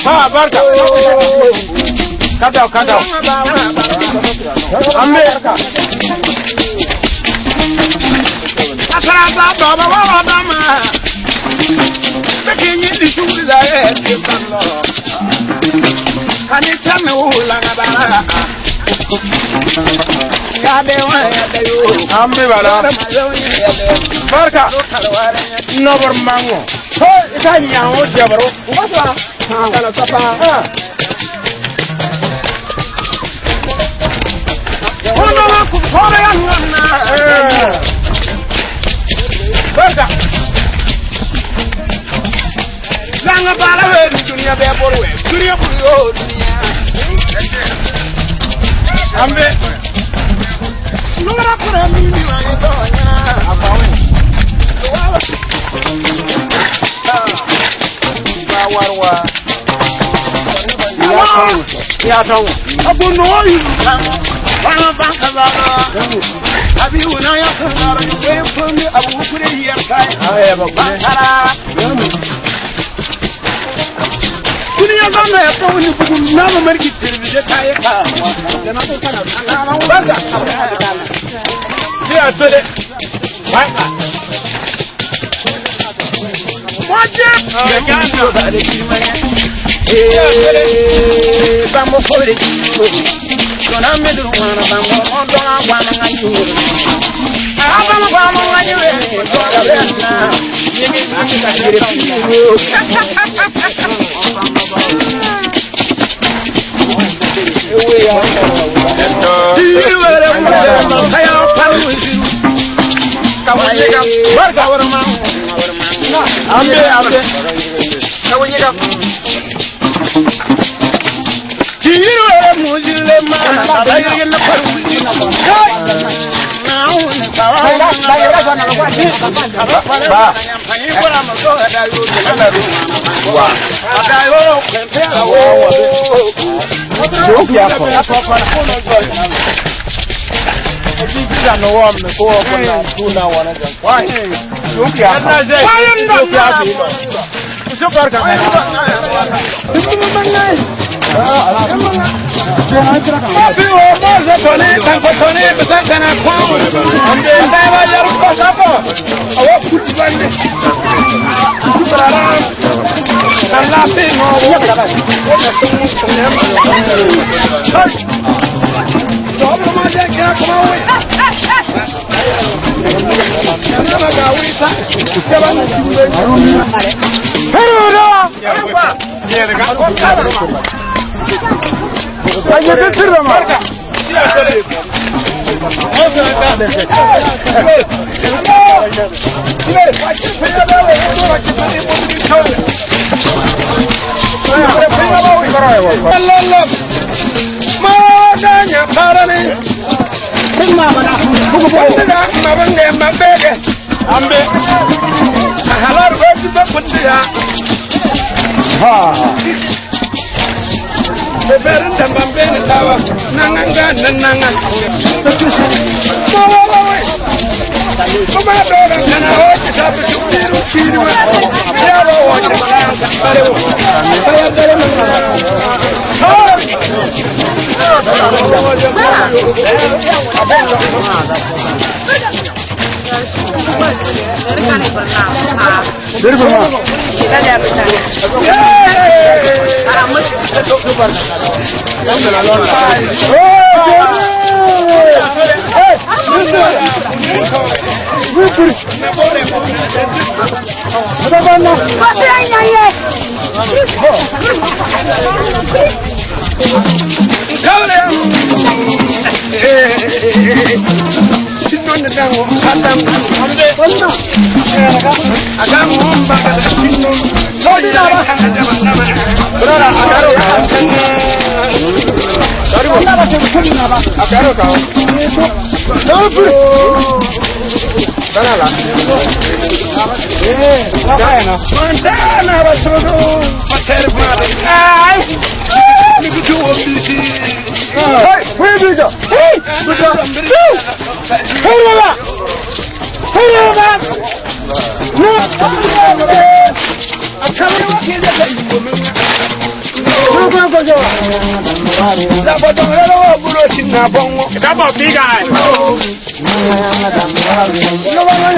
Ha, barka. Kada. Amme. Asara baba mama. Bekinyi dishuri da yake kallo. Kani tame ulanga bara. Ya dewa ya dayo. Amme bala. Barka. Nobar mango. Ho itani ya ho jabaro. Ubasa. Kana sapa. Hono ku fora ya ngana. Barka. Langa bala we dunia be borwe. Dunia buru dunia. Ambe. Nora kura mimi wa itonya. Abawe. Warwa. Ya tawo. Abu noyi. Wana banka baba. Abi una ya kana be fami abu kure yarkai. Aya ba bankara. Dunia zama ya tawo ni bugun nama marki tirbi kai ka. Jana ko kana ana barka. Ya tole. Barka. Wajib. Ya kana ba da kimaya. Bambo fore. Kona medu wana bambo ondo ngwana nganyu. Abama bambo nganyu we. Kona bena. Yemi akika dire piwo. Ewe ya. Iwere mo kaya paru. Kawanyega. Barka warma. Ambe. Kawanyega. Iwere mujile ma. Bayege na paru. La bottom hello, Burotin Nabongo. Come on, big guy. No one,